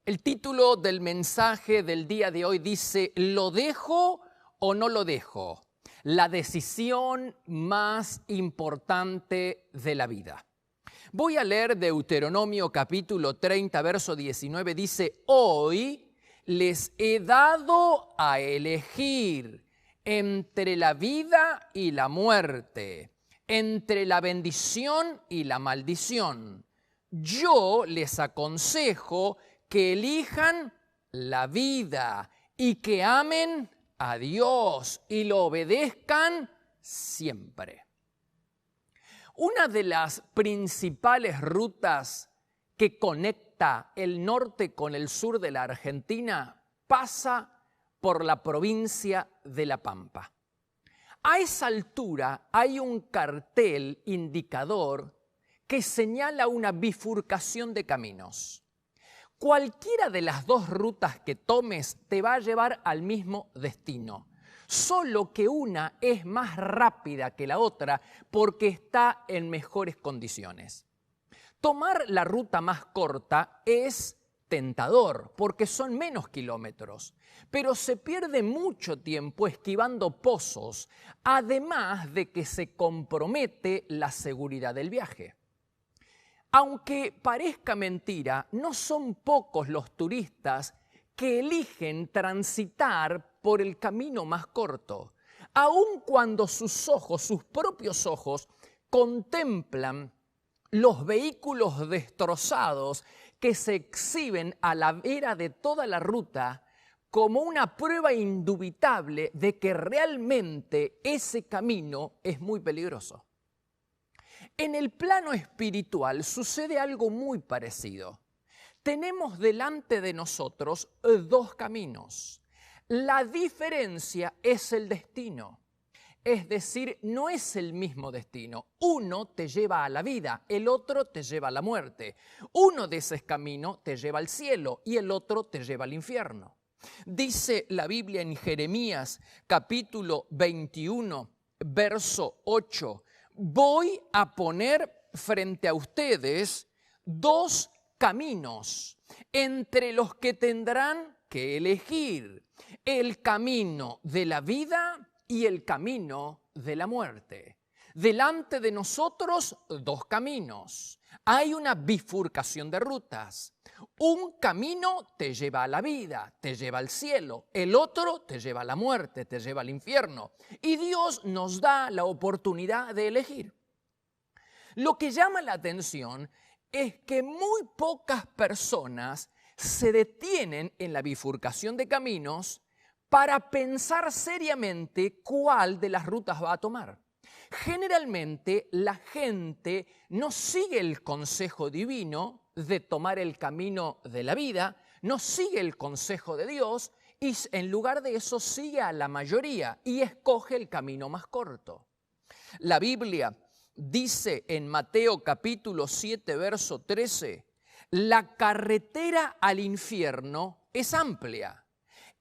El título del mensaje del día de hoy dice, ¿lo dejo o no lo dejo? La decisión más importante de la vida. Voy a leer Deuteronomio capítulo 30, verso 19, dice, hoy les he dado a elegir entre la vida y la muerte, entre la bendición y la maldición. Yo les aconsejo que elijan la vida y que amen a Dios y lo obedezcan siempre. Una de las principales rutas que conecta el norte con el sur de la Argentina pasa por la provincia de La Pampa. A esa altura hay un cartel indicador que señala una bifurcación de caminos. Cualquiera de las dos rutas que tomes te va a llevar al mismo destino, solo que una es más rápida que la otra porque está en mejores condiciones. Tomar la ruta más corta es tentador porque son menos kilómetros, pero se pierde mucho tiempo esquivando pozos, además de que se compromete la seguridad del viaje. Aunque parezca mentira, no son pocos los turistas que eligen transitar por el camino más corto, aun cuando sus propios ojos, contemplan los vehículos destrozados que se exhiben a la vera de toda la ruta como una prueba indubitable de que realmente ese camino es muy peligroso. En el plano espiritual sucede algo muy parecido. Tenemos delante de nosotros dos caminos. La diferencia es el destino. Es decir, no es el mismo destino. Uno te lleva a la vida, el otro te lleva a la muerte. Uno de esos caminos te lleva al cielo y el otro te lleva al infierno. Dice la Biblia en Jeremías capítulo 21, verso 8, voy a poner frente a ustedes dos caminos entre los que tendrán que elegir el camino de la vida y el camino de la muerte. Delante de nosotros, dos caminos. Hay una bifurcación de rutas. Un camino te lleva a la vida, te lleva al cielo. El otro te lleva a la muerte, te lleva al infierno. Y Dios nos da la oportunidad de elegir. Lo que llama la atención es que muy pocas personas se detienen en la bifurcación de caminos para pensar seriamente cuál de las rutas va a tomar. Generalmente la gente no sigue el consejo divino de tomar el camino de la vida, no sigue el consejo de Dios y en lugar de eso sigue a la mayoría y escoge el camino más corto. La Biblia dice en Mateo capítulo 7, verso 13, la carretera al infierno es amplia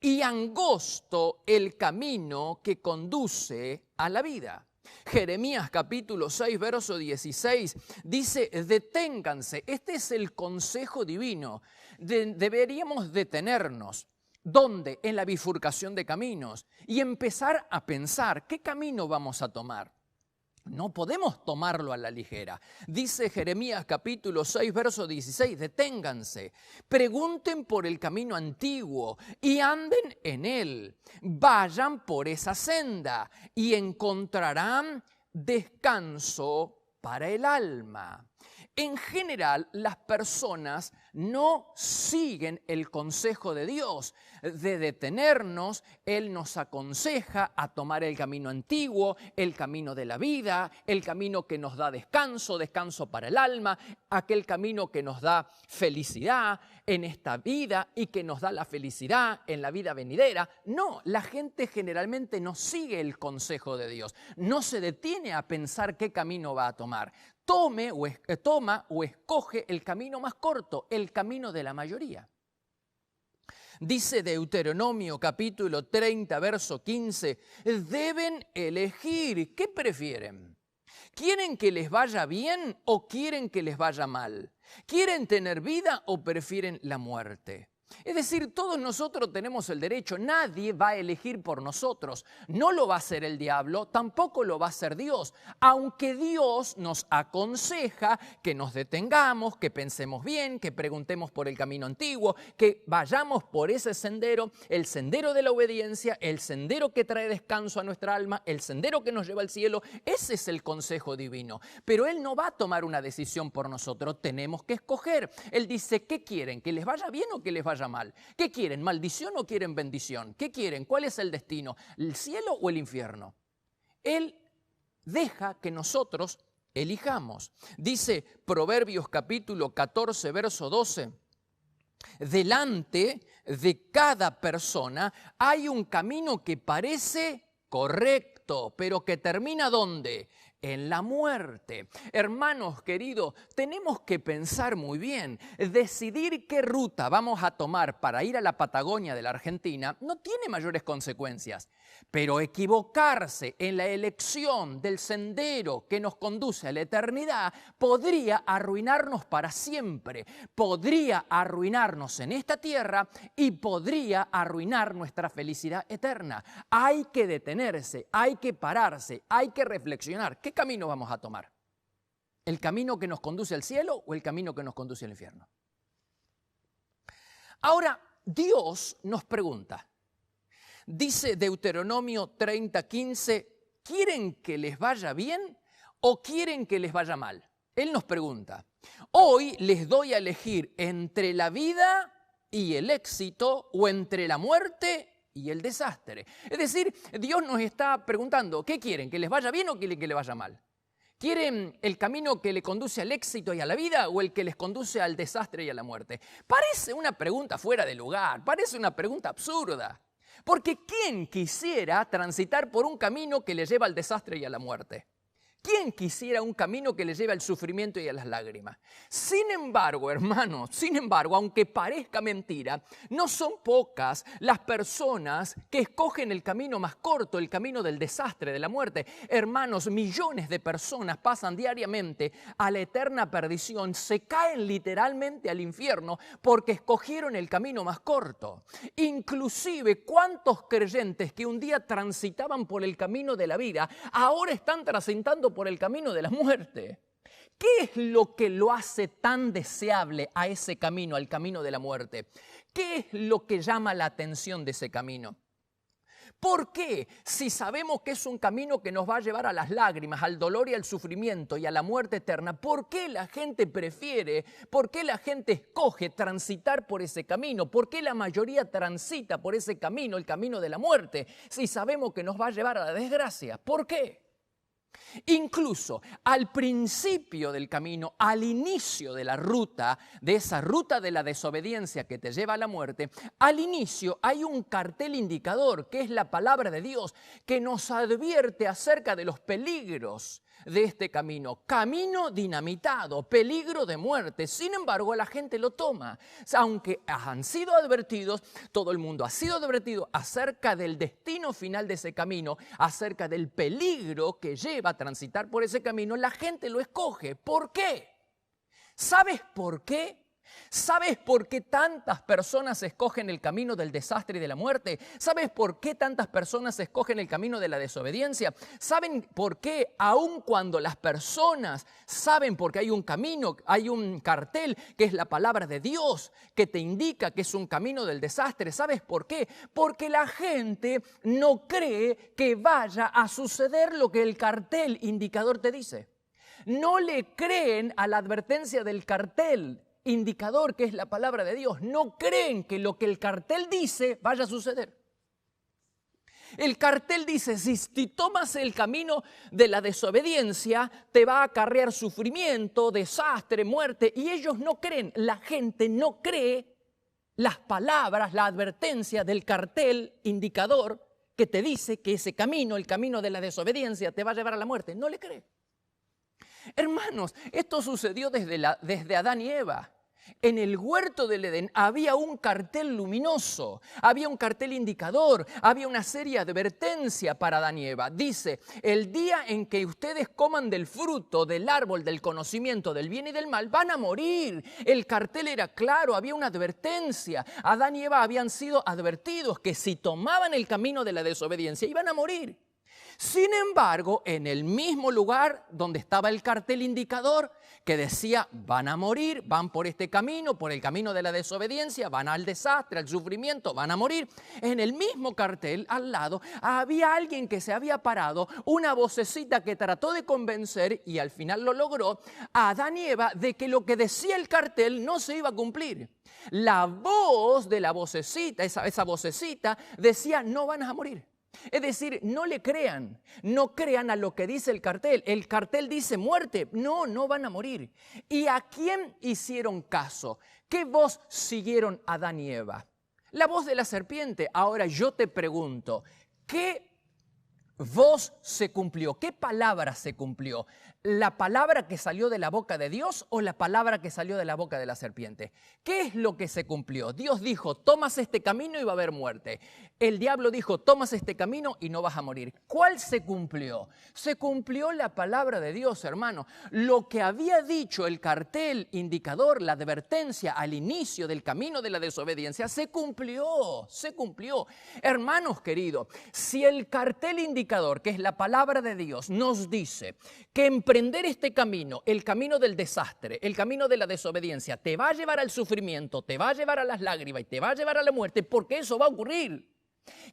y angosto el camino que conduce a la vida. Jeremías capítulo 6, verso 16 dice, deténganse, este es el consejo divino, deberíamos detenernos. ¿Dónde? En la bifurcación de caminos y empezar a pensar qué camino vamos a tomar. No podemos tomarlo a la ligera. Dice Jeremías capítulo 6, verso 16, deténganse, pregunten por el camino antiguo y anden en él. Vayan por esa senda y encontrarán descanso para el alma. En general, las personas no siguen el consejo de Dios de detenernos. Él nos aconseja a tomar el camino antiguo, el camino de la vida, el camino que nos da descanso, descanso para el alma, aquel camino que nos da felicidad en esta vida y que nos da la felicidad en la vida venidera. No, la gente generalmente no sigue el consejo de Dios, no se detiene a pensar qué camino va a tomar. Toma o escoge el camino más corto, el camino de la mayoría. Dice Deuteronomio capítulo 30, verso 15, deben elegir, ¿qué prefieren? ¿Quieren que les vaya bien o quieren que les vaya mal? ¿Quieren tener vida o prefieren la muerte? Es decir, todos nosotros tenemos el derecho, nadie va a elegir por nosotros. No lo va a hacer el diablo, tampoco lo va a hacer Dios. Aunque Dios nos aconseja que nos detengamos, que pensemos bien, que preguntemos por el camino antiguo, que vayamos por ese sendero, el sendero de la obediencia, el sendero que trae descanso a nuestra alma, el sendero que nos lleva al cielo. Ese es el consejo divino. Pero Él no va a tomar una decisión por nosotros, tenemos que escoger. Él dice, ¿qué quieren? ¿Que les vaya bien o que les vaya mal? ¿Qué quieren? ¿Maldición o quieren bendición? ¿Qué quieren? ¿Cuál es el destino? ¿El cielo o el infierno? Él deja que nosotros elijamos. Dice Proverbios capítulo 14, verso 12. Delante de cada persona hay un camino que parece correcto, pero que termina ¿dónde? En la muerte. Hermanos queridos, tenemos que pensar muy bien. Decidir qué ruta vamos a tomar para ir a la Patagonia de la Argentina no tiene mayores consecuencias, pero equivocarse en la elección del sendero que nos conduce a la eternidad podría arruinarnos para siempre, podría arruinarnos en esta tierra y podría arruinar nuestra felicidad eterna. Hay que detenerse, hay que pararse, hay que reflexionar. ¿Qué camino vamos a tomar? ¿El camino que nos conduce al cielo o el camino que nos conduce al infierno? Ahora, Dios nos pregunta. Dice Deuteronomio 30:15, ¿quieren que les vaya bien o quieren que les vaya mal? Él nos pregunta. Hoy les doy a elegir entre la vida y el éxito o entre la muerte y el desastre. Es decir, Dios nos está preguntando, ¿qué quieren? ¿Que les vaya bien o quieren que les vaya mal? ¿Quieren el camino que le conduce al éxito y a la vida o el que les conduce al desastre y a la muerte? Parece una pregunta fuera de lugar, parece una pregunta absurda. Porque ¿quién quisiera transitar por un camino que le lleva al desastre y a la muerte? ¿Quién quisiera un camino que le lleve al sufrimiento y a las lágrimas? Sin embargo, hermanos, aunque parezca mentira, no son pocas las personas que escogen el camino más corto, el camino del desastre, de la muerte. Hermanos, millones de personas pasan diariamente a la eterna perdición, se caen literalmente al infierno porque escogieron el camino más corto. Inclusive, ¿cuántos creyentes que un día transitaban por el camino de la vida, ahora están transitando por el camino de la muerte? ¿Qué es lo que lo hace tan deseable a ese camino, al camino de la muerte? ¿Qué es lo que llama la atención de ese camino? ¿Por qué? Si sabemos que es un camino que nos va a llevar a las lágrimas, al dolor y al sufrimiento y a la muerte eterna, ¿por qué la gente prefiere, por qué la gente escoge transitar por ese camino? ¿Por qué la mayoría transita por ese camino, el camino de la muerte, si sabemos que nos va a llevar a la desgracia? ¿Por qué? Incluso al principio del camino, al inicio de la ruta, de esa ruta de la desobediencia que te lleva a la muerte, al inicio hay un cartel indicador que es la palabra de Dios que nos advierte acerca de los peligros de este camino. Camino dinamitado, peligro de muerte. Sin embargo, la gente lo toma. Aunque han sido advertidos, todo el mundo ha sido advertido acerca del destino final de ese camino, acerca del peligro que lleva a transitar por ese camino, la gente lo escoge. ¿Por qué? ¿Sabes por qué? ¿Sabes por qué tantas personas escogen el camino del desastre y de la muerte? ¿Sabes por qué tantas personas escogen el camino de la desobediencia? ¿Saben por qué? Aun cuando las personas saben porque hay un camino, hay un cartel que es la palabra de Dios que te indica que es un camino del desastre. ¿Sabes por qué? Porque la gente no cree que vaya a suceder lo que el cartel indicador te dice. No le creen a la advertencia del cartel indicador que es la palabra de Dios. No creen que lo que el cartel dice vaya a suceder. El cartel dice, si tomas el camino de la desobediencia, te va a acarrear sufrimiento, desastre, muerte. Y ellos no creen, la gente no cree las palabras, la advertencia del cartel indicador que te dice que ese camino, el camino de la desobediencia, te va a llevar a la muerte. No le cree. Hermanos, esto sucedió desde Adán y Eva. En el huerto del Edén había un cartel luminoso, había un cartel indicador, había una seria advertencia para Adán y Eva. Dice, el día en que ustedes coman del fruto del árbol del conocimiento del bien y del mal, van a morir. El cartel era claro, había una advertencia. Adán y Eva habían sido advertidos que si tomaban el camino de la desobediencia iban a morir. Sin embargo, en el mismo lugar donde estaba el cartel indicador que decía van a morir, van por este camino, por el camino de la desobediencia, van al desastre, al sufrimiento, van a morir. En el mismo cartel al lado había alguien que se había parado, una vocecita que trató de convencer y al final lo logró a Adán y Eva de que lo que decía el cartel no se iba a cumplir. La voz de la vocecita, esa vocecita decía no van a morir. Es decir, no le crean, no crean a lo que dice el cartel. El cartel dice muerte, no van a morir. ¿Y a quién hicieron caso? ¿Qué voz siguieron Adán y Eva? La voz de la serpiente. Ahora yo te pregunto, ¿qué voz se cumplió? ¿Qué palabra se cumplió? ¿La palabra que salió de la boca de Dios o la palabra que salió de la boca de la serpiente? ¿Qué es lo que se cumplió? Dios dijo, tomas este camino y va a haber muerte. El diablo dijo, tomas este camino y no vas a morir. ¿Cuál se cumplió? Se cumplió la palabra de Dios, hermano. Lo que había dicho el cartel indicador, la advertencia al inicio del camino de la desobediencia, se cumplió, se cumplió. Hermanos queridos, si el cartel indicador, que es la palabra de Dios, nos dice que emprender este camino, el camino del desastre, el camino de la desobediencia, te va a llevar al sufrimiento, te va a llevar a las lágrimas y te va a llevar a la muerte, porque eso va a ocurrir.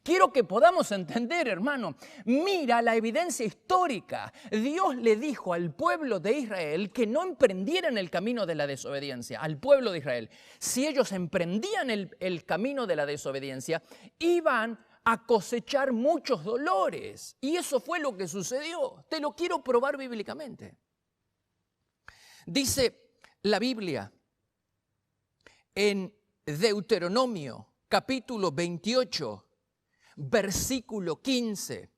Quiero que podamos entender, hermano, mira la evidencia histórica. Dios le dijo al pueblo de Israel que no emprendieran el camino de la desobediencia, al pueblo de Israel. Si ellos emprendían el camino de la desobediencia, iban a cosechar muchos dolores. Y eso fue lo que sucedió. Te lo quiero probar bíblicamente. Dice la Biblia en Deuteronomio capítulo 28, versículo 15.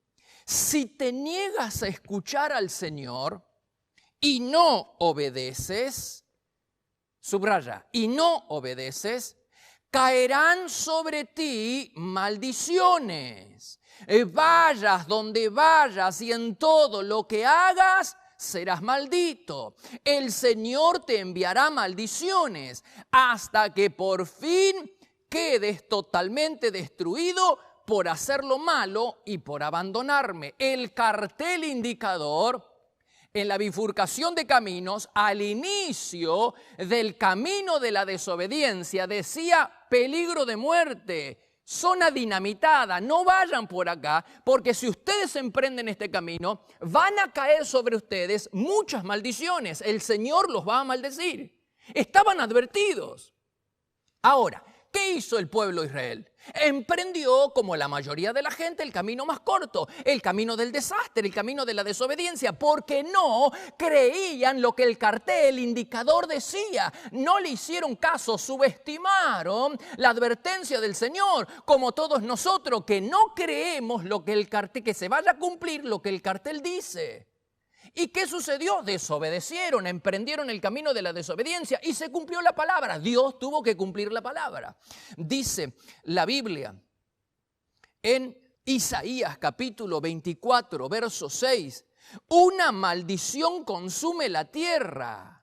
Si te niegas a escuchar al Señor y no obedeces, subraya, y no obedeces, caerán sobre ti maldiciones. Vayas donde vayas y en todo lo que hagas, serás maldito. El Señor te enviará maldiciones hasta que por fin quedes totalmente destruido por hacer lo malo y por abandonarme. El cartel indicador en la bifurcación de caminos, al inicio del camino de la desobediencia, decía peligro de muerte, zona dinamitada, no vayan por acá, porque si ustedes emprenden este camino, van a caer sobre ustedes muchas maldiciones. El Señor los va a maldecir. Estaban advertidos. Ahora, ¿qué hizo el pueblo de Israel? Emprendió, como la mayoría de la gente, el camino más corto, el camino del desastre, el camino de la desobediencia, porque no creían lo que el cartel indicador decía. No le hicieron caso, subestimaron la advertencia del Señor, como todos nosotros que no creemos lo que el cartel, que se vaya a cumplir lo que el cartel dice. ¿Y qué sucedió? Desobedecieron, emprendieron el camino de la desobediencia y se cumplió la palabra. Dios tuvo que cumplir la palabra. Dice la Biblia en Isaías capítulo 24, verso 6, una maldición consume la tierra.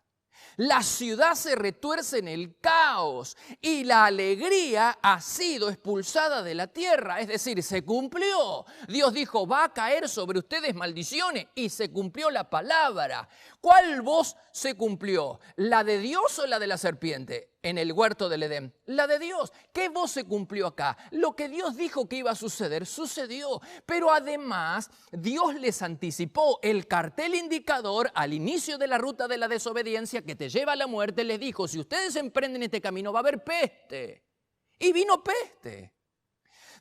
La ciudad se retuerce en el caos y la alegría ha sido expulsada de la tierra. Es decir, se cumplió. Dios dijo, va a caer sobre ustedes maldiciones y se cumplió la palabra. ¿Cuál voz se cumplió? ¿La de Dios o la de la serpiente? En el huerto del Edén, la de Dios. ¿Qué voz se cumplió acá? Lo que Dios dijo que iba a suceder, sucedió. Pero además, Dios les anticipó el cartel indicador al inicio de la ruta de la desobediencia que te lleva a la muerte. Les dijo, si ustedes emprenden este camino va a haber peste. Y vino peste.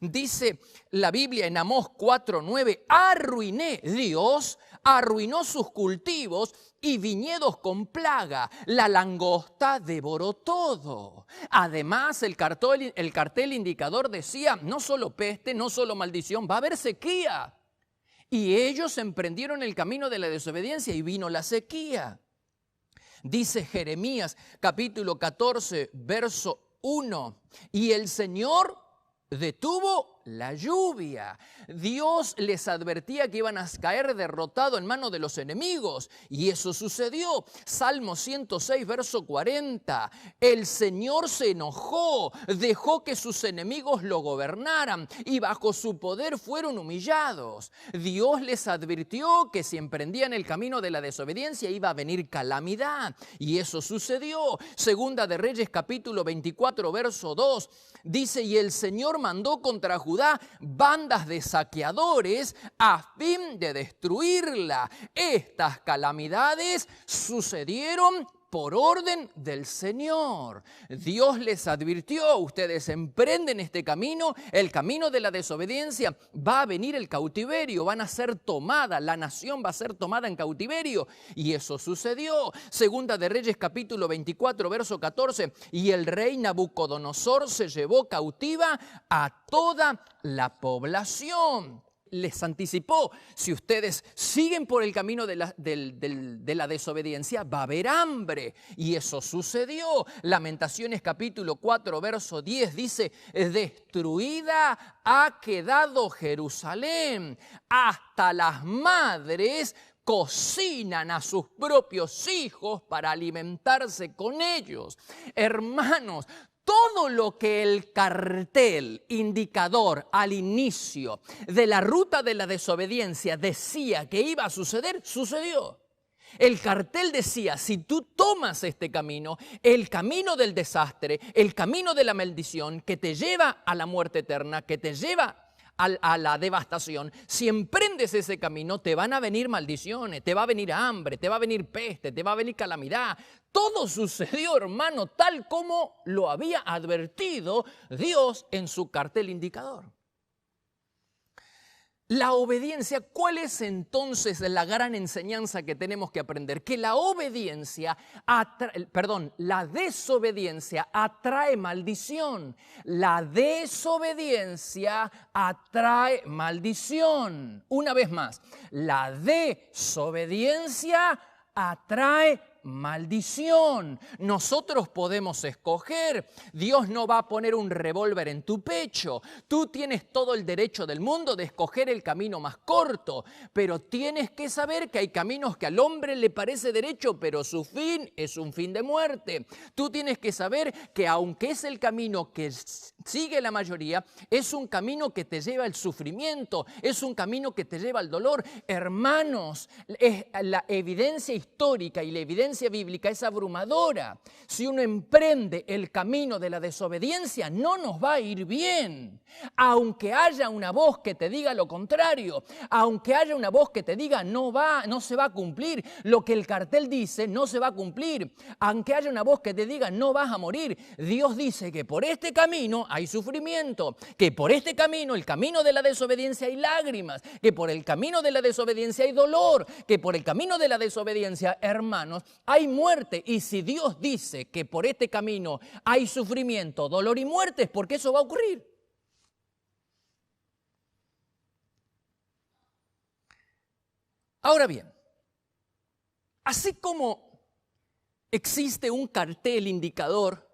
Dice la Biblia en Amós 4:9, Dios arruinó sus cultivos y viñedos con plaga. La langosta devoró todo. Además, el cartel indicador decía, no solo peste, no solo maldición, va a haber sequía. Y ellos emprendieron el camino de la desobediencia y vino la sequía. Dice Jeremías capítulo 14, verso 1, y el Señor detuvo la lluvia. Dios les advertía que iban a caer derrotados en manos de los enemigos y eso sucedió. Salmo 106, verso 40. El Señor se enojó, dejó que sus enemigos lo gobernaran y bajo su poder fueron humillados. Dios les advirtió que si emprendían el camino de la desobediencia iba a venir calamidad y eso sucedió. Segunda de Reyes capítulo 24, verso 2. Dice, y el Señor mandó contra Judá bandas de saqueadores a fin de destruirla. Estas calamidades sucedieron por orden del Señor. Dios les advirtió, ustedes emprenden este camino, el camino de la desobediencia, va a venir el cautiverio, van a ser tomadas, la nación va a ser tomada en cautiverio. Y eso sucedió. Segunda de Reyes capítulo 24, verso 14. Y el rey Nabucodonosor se llevó cautiva a toda la población. Les anticipó, si ustedes siguen por el camino de la desobediencia, va a haber hambre. Y eso sucedió. Lamentaciones capítulo 4, verso 10 dice, destruida ha quedado Jerusalén. Hasta las madres cocinan a sus propios hijos para alimentarse con ellos. Hermanos, todo lo que el cartel indicador al inicio de la ruta de la desobediencia decía que iba a suceder, sucedió. El cartel decía, si tú tomas este camino, el camino del desastre, el camino de la maldición que te lleva a la muerte eterna, que te lleva a la devastación, si emprendes ese camino te van a venir maldiciones, te va a venir hambre, te va a venir peste, te va a venir calamidad. Todo sucedió, hermano, tal como lo había advertido Dios en su cartel indicador. La obediencia, ¿cuál es entonces la gran enseñanza que tenemos que aprender? Que la desobediencia atrae maldición. La desobediencia atrae maldición. Una vez más, la desobediencia atrae maldición. Nosotros podemos escoger. Dios no va a poner un revólver en tu pecho. Tú tienes todo el derecho del mundo de escoger el camino más corto, pero tienes que saber que hay caminos que al hombre le parece derecho, pero su fin es un fin de muerte. Tú tienes que saber que aunque es el camino que sigue la mayoría, es un camino que te lleva al sufrimiento, es un camino que te lleva al dolor. Hermanos, la evidencia histórica y la evidencia bíblica es abrumadora. Si uno emprende el camino de la desobediencia, no nos va a ir bien. Aunque haya una voz que te diga lo contrario, aunque haya una voz que te diga no se va a cumplir, lo que el cartel dice no se va a cumplir, aunque haya una voz que te diga no vas a morir, Dios dice que por este camino hay sufrimiento, que por este camino, el camino de la desobediencia, hay lágrimas, que por el camino de la desobediencia hay dolor, que por el camino de la desobediencia, hermanos, hay muerte. Y si Dios dice que por este camino hay sufrimiento, dolor y muerte, es porque eso va a ocurrir. Ahora bien, así como existe un cartel indicador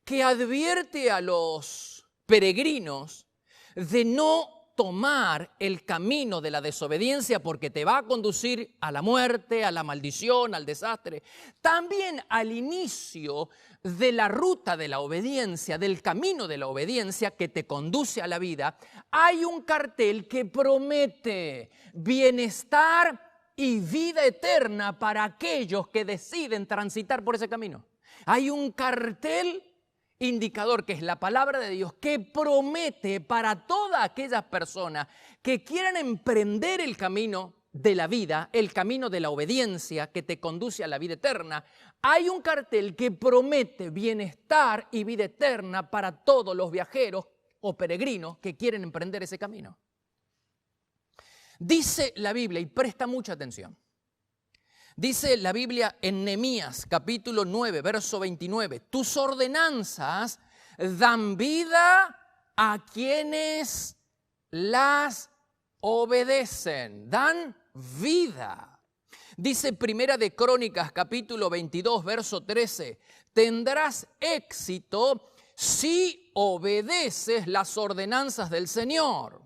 que advierte a los peregrinos de no tomar el camino de la desobediencia porque te va a conducir a la muerte, a la maldición, al desastre. También al inicio de la ruta de la obediencia, del camino de la obediencia que te conduce a la vida, hay un cartel que promete bienestar y vida eterna para aquellos que deciden transitar por ese camino. Hay un cartel indicador, que es la palabra de Dios, que promete para todas aquellas personas que quieran emprender el camino de la vida, el camino de la obediencia que te conduce a la vida eterna. Hay un cartel que promete bienestar y vida eterna para todos los viajeros o peregrinos que quieren emprender ese camino. Dice la Biblia, y presta mucha atención, dice la Biblia en Nehemías capítulo 9, verso 29, tus ordenanzas dan vida a quienes las obedecen, dan vida. Dice Primera de Crónicas, capítulo 22, verso 13, tendrás éxito si obedeces las ordenanzas del Señor.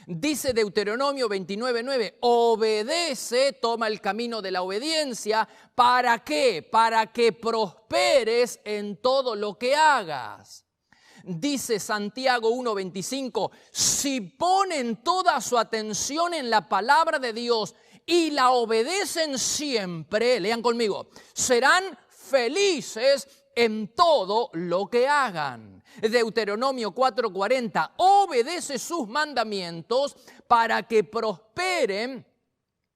Dice Deuteronomio 29:9, obedece, toma el camino de la obediencia. ¿Para qué? Para que prosperes en todo lo que hagas. Dice Santiago 1:25, si ponen toda su atención en la palabra de Dios y la obedecen siempre, lean conmigo, serán felices en todo lo que hagan. Deuteronomio 4:40, obedece sus mandamientos para que prosperen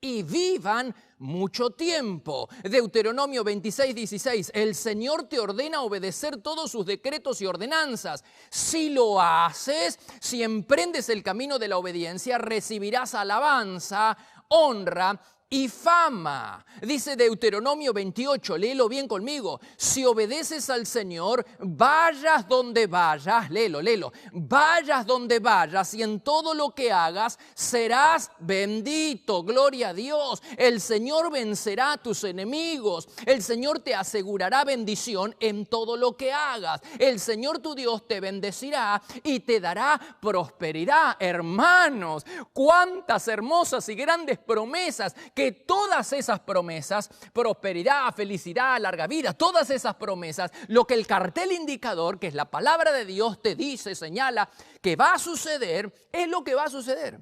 y vivan mucho tiempo. Deuteronomio 26:16, el Señor te ordena obedecer todos sus decretos y ordenanzas. Si lo haces, si emprendes el camino de la obediencia, recibirás alabanza, honra y fama. Dice Deuteronomio 28, léelo bien conmigo. Si obedeces al Señor, vayas donde vayas, léelo. Vayas donde vayas y en todo lo que hagas serás bendito. Gloria a Dios. El Señor vencerá a tus enemigos. El Señor te asegurará bendición en todo lo que hagas. El Señor tu Dios te bendecirá y te dará prosperidad. Hermanos, cuántas hermosas y grandes promesas, que todas esas promesas, prosperidad, felicidad, larga vida, todas esas promesas, lo que el cartel indicador, que es la palabra de Dios, te dice, señala que va a suceder, es lo que va a suceder.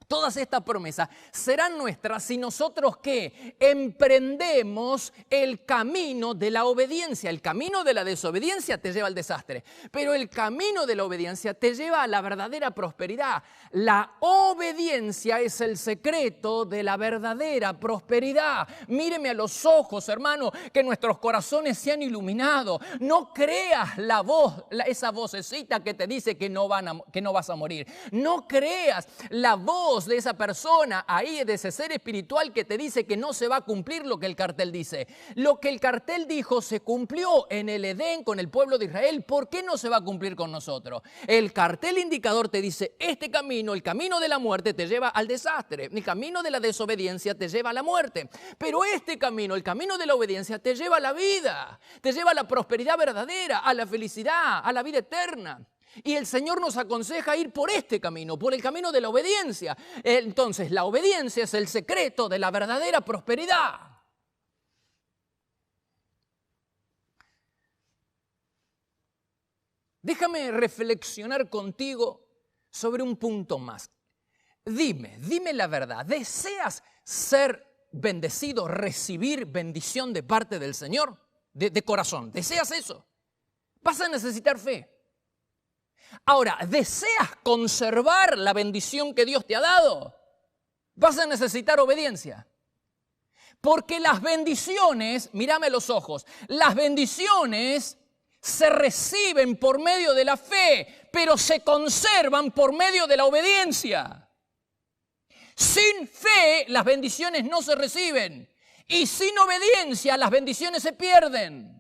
Todas estas promesas serán nuestras si nosotros ¿qué? Emprendemos el camino de la obediencia. El camino de la desobediencia te lleva al desastre, pero el camino de la obediencia te lleva a la verdadera prosperidad. La obediencia es el secreto de la verdadera prosperidad. Míreme a los ojos, hermano, que nuestros corazones sean iluminados. No creas la voz, esa vocecita que te dice que no vas a morir. No creas la voz de esa persona ahí, de ese ser espiritual que te dice que no se va a cumplir lo que el cartel dice. Lo que el cartel dijo se cumplió en el Edén con el pueblo de Israel. ¿Por qué no se va a cumplir con nosotros? El cartel indicador te dice, este camino, el camino de la muerte te lleva al desastre. El camino de la desobediencia te lleva a la muerte. Pero este camino, el camino de la obediencia, te lleva a la vida. Te lleva a la prosperidad verdadera, a la felicidad, a la vida eterna. Y el Señor nos aconseja ir por este camino, por el camino de la obediencia. Entonces, la obediencia es el secreto de la verdadera prosperidad. Déjame reflexionar contigo sobre un punto más. Dime la verdad. ¿Deseas ser bendecido, recibir bendición de parte del Señor? De corazón. ¿Deseas eso? Vas a necesitar fe. Ahora, ¿deseas conservar la bendición que Dios te ha dado? Vas a necesitar obediencia. Porque las bendiciones, mírame a los ojos, las bendiciones se reciben por medio de la fe, pero se conservan por medio de la obediencia. Sin fe, las bendiciones no se reciben. Y sin obediencia, las bendiciones se pierden.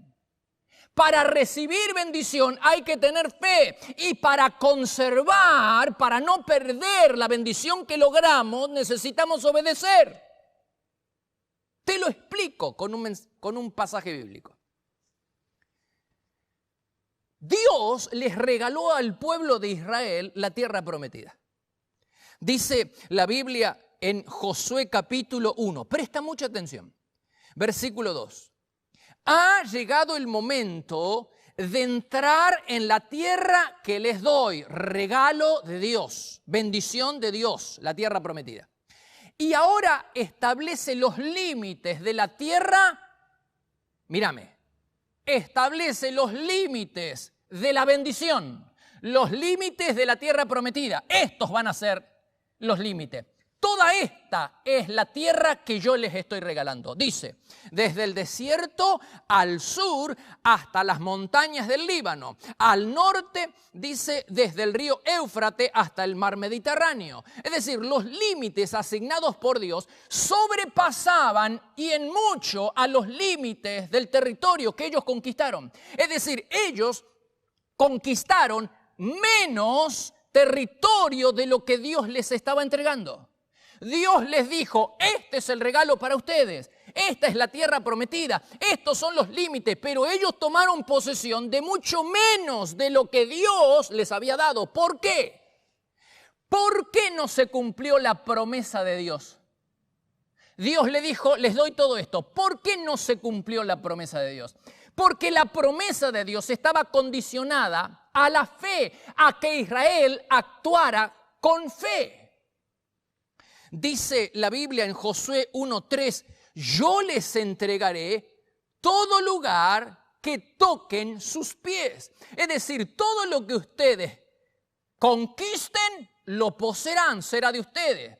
Para recibir bendición hay que tener fe, y para conservar, para no perder la bendición que logramos, necesitamos obedecer. Te lo explico con un pasaje bíblico. Dios les regaló al pueblo de Israel la tierra prometida. Dice la Biblia en Josué capítulo 1, presta mucha atención, versículo 2. Ha llegado el momento de entrar en la tierra que les doy, regalo de Dios, bendición de Dios, la tierra prometida. Y ahora establece los límites de la tierra, mírame, establece los límites de la bendición, los límites de la tierra prometida. Estos van a ser los límites. Toda esta es la tierra que yo les estoy regalando. Dice, desde el desierto al sur hasta las montañas del Líbano. Al norte, dice, desde el río Éufrates hasta el mar Mediterráneo. Es decir, los límites asignados por Dios sobrepasaban y en mucho a los límites del territorio que ellos conquistaron. Es decir, ellos conquistaron menos territorio de lo que Dios les estaba entregando. Dios les dijo, este es el regalo para ustedes, esta es la tierra prometida, estos son los límites, pero ellos tomaron posesión de mucho menos de lo que Dios les había dado. ¿Por qué? ¿Por qué no se cumplió la promesa de Dios? Dios le dijo, les doy todo esto. ¿Por qué no se cumplió la promesa de Dios? Porque la promesa de Dios estaba condicionada a la fe, a que Israel actuara con fe. Dice la Biblia en Josué 1:3, yo les entregaré todo lugar que toquen sus pies. Es decir, todo lo que ustedes conquisten, lo poseerán, será de ustedes.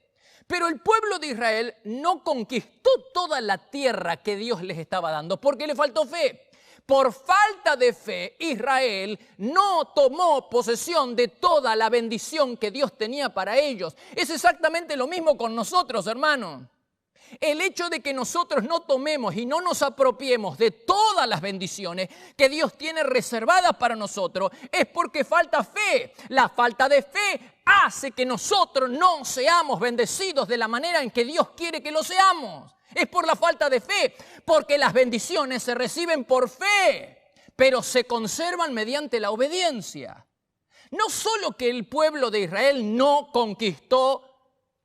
Pero el pueblo de Israel no conquistó toda la tierra que Dios les estaba dando porque le faltó fe. Por falta de fe, Israel no tomó posesión de toda la bendición que Dios tenía para ellos. Es exactamente lo mismo con nosotros, hermanos. El hecho de que nosotros no tomemos y no nos apropiemos de todas las bendiciones que Dios tiene reservadas para nosotros es porque falta fe. La falta de fe hace que nosotros no seamos bendecidos de la manera en que Dios quiere que lo seamos. Es por la falta de fe, porque las bendiciones se reciben por fe, pero se conservan mediante la obediencia. No solo que el pueblo de Israel no conquistó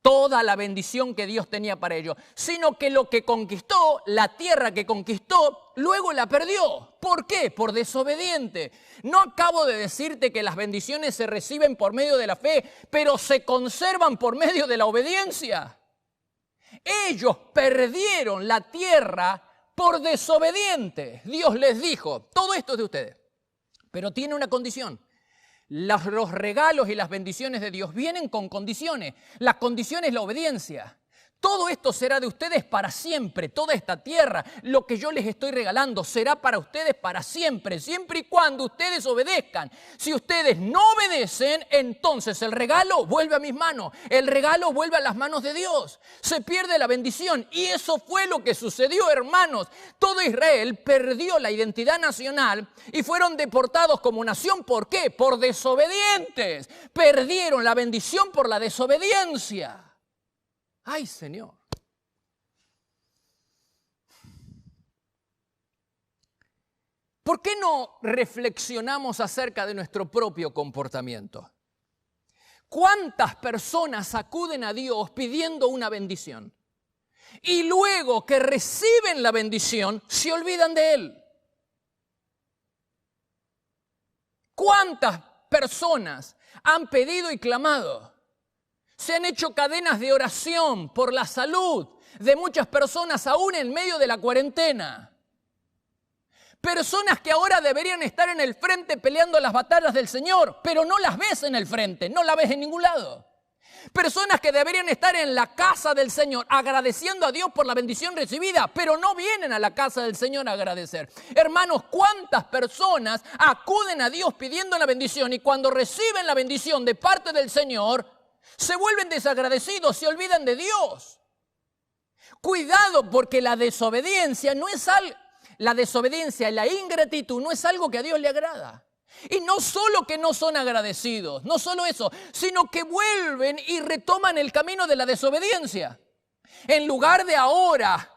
toda la bendición que Dios tenía para ellos, sino que lo que conquistó, la tierra que conquistó, luego la perdió. ¿Por qué? Por desobediente. No acabo de decirte que las bendiciones se reciben por medio de la fe, pero se conservan por medio de la obediencia. Ellos perdieron la tierra por desobedientes. Dios les dijo, todo esto es de ustedes, pero tiene una condición. Los regalos y las bendiciones de Dios vienen con condiciones. La condición es la obediencia. Todo esto será de ustedes para siempre. Toda esta tierra, lo que yo les estoy regalando, será para ustedes para siempre. Siempre y cuando ustedes obedezcan. Si ustedes no obedecen, entonces el regalo vuelve a mis manos. El regalo vuelve a las manos de Dios. Se pierde la bendición. Y eso fue lo que sucedió, hermanos. Todo Israel perdió la identidad nacional y fueron deportados como nación. ¿Por qué? Por desobedientes. Perdieron la bendición por la desobediencia. ¡Ay, Señor! ¿Por qué no reflexionamos acerca de nuestro propio comportamiento? ¿Cuántas personas acuden a Dios pidiendo una bendición? Y luego que reciben la bendición, se olvidan de Él. ¿Cuántas personas han pedido y clamado? Se han hecho cadenas de oración por la salud de muchas personas aún en medio de la cuarentena. Personas que ahora deberían estar en el frente peleando las batallas del Señor, pero no las ves en el frente, no las ves en ningún lado. Personas que deberían estar en la casa del Señor agradeciendo a Dios por la bendición recibida, pero no vienen a la casa del Señor a agradecer. Hermanos, ¿cuántas personas acuden a Dios pidiendo la bendición y cuando reciben la bendición de parte del Señor se vuelven desagradecidos, se olvidan de Dios? Cuidado, porque la desobediencia no es algo, la desobediencia y la ingratitud no es algo que a Dios le agrada. Y no solo que no son agradecidos, no solo eso, sino que vuelven y retoman el camino de la desobediencia. En lugar de ahora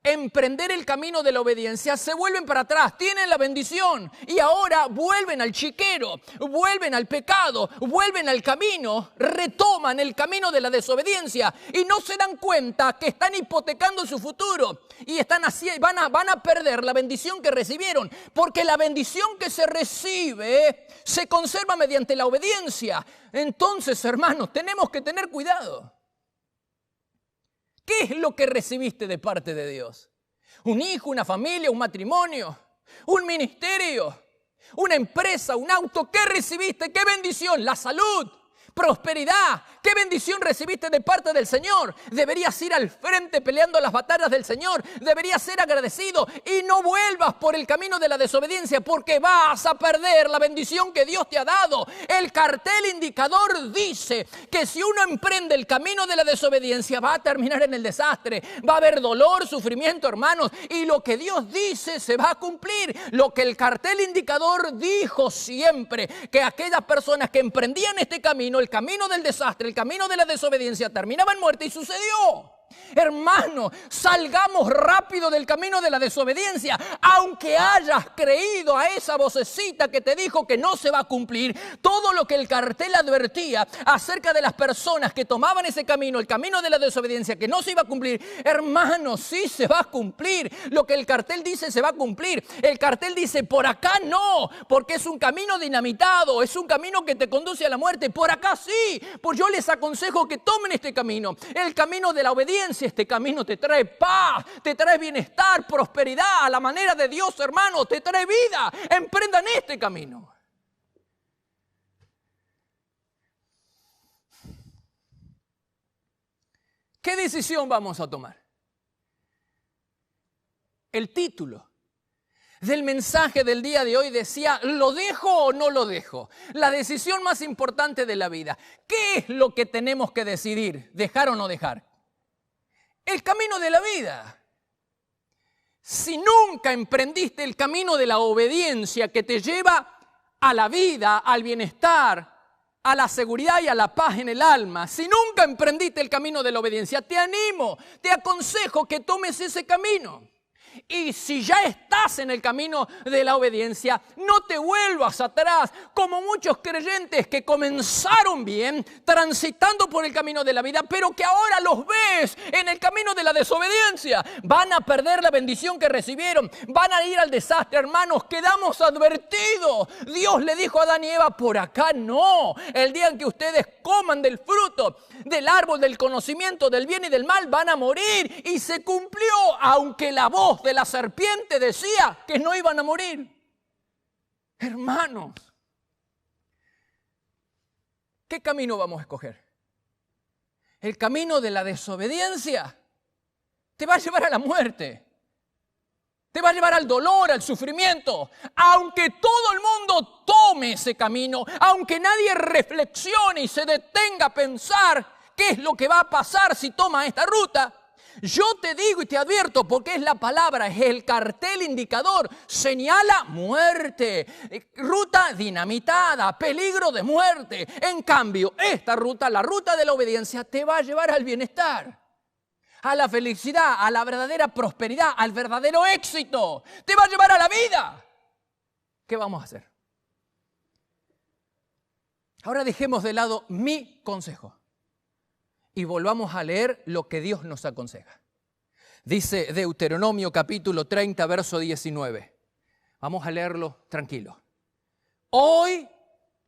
emprender el camino de la obediencia, se vuelven para atrás, tienen la bendición y ahora vuelven al chiquero, vuelven al pecado, vuelven al camino, retoman el camino de la desobediencia y no se dan cuenta que están hipotecando su futuro y están así, van a perder la bendición que recibieron, porque la bendición que se recibe se conserva mediante la obediencia. Entonces, hermanos, tenemos que tener cuidado. ¿Qué es lo que recibiste de parte de Dios? ¿Un hijo, una familia, un matrimonio, un ministerio, una empresa, un auto? ¿Qué recibiste? ¿Qué bendición? La salud, prosperidad. ¿Qué bendición recibiste de parte del Señor? Deberías ir al frente peleando las batallas del Señor. Deberías ser agradecido y no vuelvas por el camino de la desobediencia, porque vas a perder la bendición que Dios te ha dado. El cartel indicador dice que si uno emprende el camino de la desobediencia va a terminar en el desastre. Va a haber dolor, sufrimiento, hermanos, y lo que Dios dice se va a cumplir. Lo que el cartel indicador dijo siempre, que aquellas personas que emprendían este camino, el camino del desastre, el camino de la desobediencia terminaba en muerte y sucedió. Hermano, salgamos rápido del camino de la desobediencia. Aunque hayas creído a esa vocecita que te dijo que no se va a cumplir, todo lo que el cartel advertía acerca de las personas que tomaban ese camino, el camino de la desobediencia, que no se iba a cumplir, hermano, sí se va a cumplir. Lo que el cartel dice se va a cumplir. El cartel dice, por acá no, porque es un camino dinamitado, es un camino que te conduce a la muerte. Por acá sí, pues yo les aconsejo que tomen este camino, el camino de la obediencia. Este camino te trae paz, te trae bienestar, prosperidad, a la manera de Dios, hermano, te trae vida. Emprendan este camino. ¿Qué decisión vamos a tomar? El título del mensaje del día de hoy decía, ¿lo dejo o no lo dejo? La decisión más importante de la vida. ¿Qué es lo que tenemos que decidir? ¿Dejar o no dejar? El camino de la vida. Si nunca emprendiste el camino de la obediencia que te lleva a la vida, al bienestar, a la seguridad y a la paz en el alma, si nunca emprendiste el camino de la obediencia, te animo, te aconsejo que tomes ese camino. Y si ya estás en el camino de la obediencia, no te vuelvas atrás, como muchos creyentes que comenzaron bien, transitando por el camino de la vida, pero que ahora los ves en el camino de la desobediencia. Van a perder la bendición que recibieron, van a ir al desastre, hermanos, quedamos advertidos. Dios le dijo a Adán y Eva, por acá no. El día en que ustedes coman del fruto del árbol del conocimiento del bien y del mal, van a morir. Y se cumplió, aunque la voz de la serpiente decía que no iban a morir. Hermanos, ¿qué camino vamos a escoger? El camino de la desobediencia te va a llevar a la muerte. Te va a llevar al dolor, al sufrimiento. Aunque todo el mundo tome ese camino, aunque nadie reflexione y se detenga a pensar qué es lo que va a pasar si toma esta ruta, yo te digo y te advierto, porque es la palabra, es el cartel indicador, señala muerte, ruta dinamitada, peligro de muerte. En cambio, esta ruta, la ruta de la obediencia, te va a llevar al bienestar, a la felicidad, a la verdadera prosperidad, al verdadero éxito. Te va a llevar a la vida. ¿Qué vamos a hacer? Ahora dejemos de lado mi consejo y volvamos a leer lo que Dios nos aconseja. Dice Deuteronomio capítulo 30, verso 19. Vamos a leerlo tranquilo. Hoy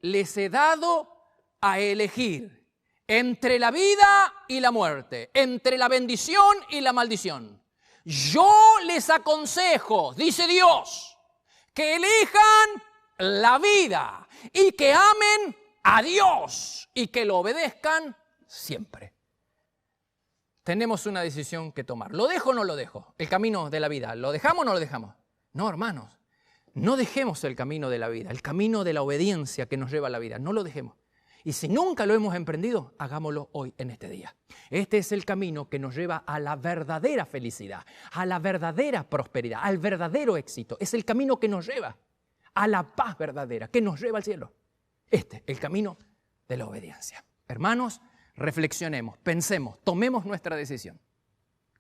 les he dado a elegir entre la vida y la muerte, entre la bendición y la maldición. Yo les aconsejo, dice Dios, que elijan la vida y que amen a Dios y que lo obedezcan siempre. Tenemos una decisión que tomar. ¿Lo dejo o no lo dejo? El camino de la vida. ¿Lo dejamos o no lo dejamos? No, hermanos. No dejemos el camino de la vida, el camino de la obediencia que nos lleva a la vida. No lo dejemos. Y si nunca lo hemos emprendido, hagámoslo hoy en este día. Este es el camino que nos lleva a la verdadera felicidad, a la verdadera prosperidad, al verdadero éxito. Es el camino que nos lleva a la paz verdadera, que nos lleva al cielo. Este es el camino de la obediencia. Hermanos, reflexionemos, pensemos, tomemos nuestra decisión.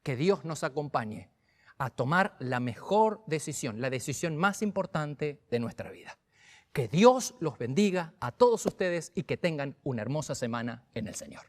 Que Dios nos acompañe a tomar la mejor decisión, la decisión más importante de nuestra vida. Que Dios los bendiga a todos ustedes y que tengan una hermosa semana en el Señor.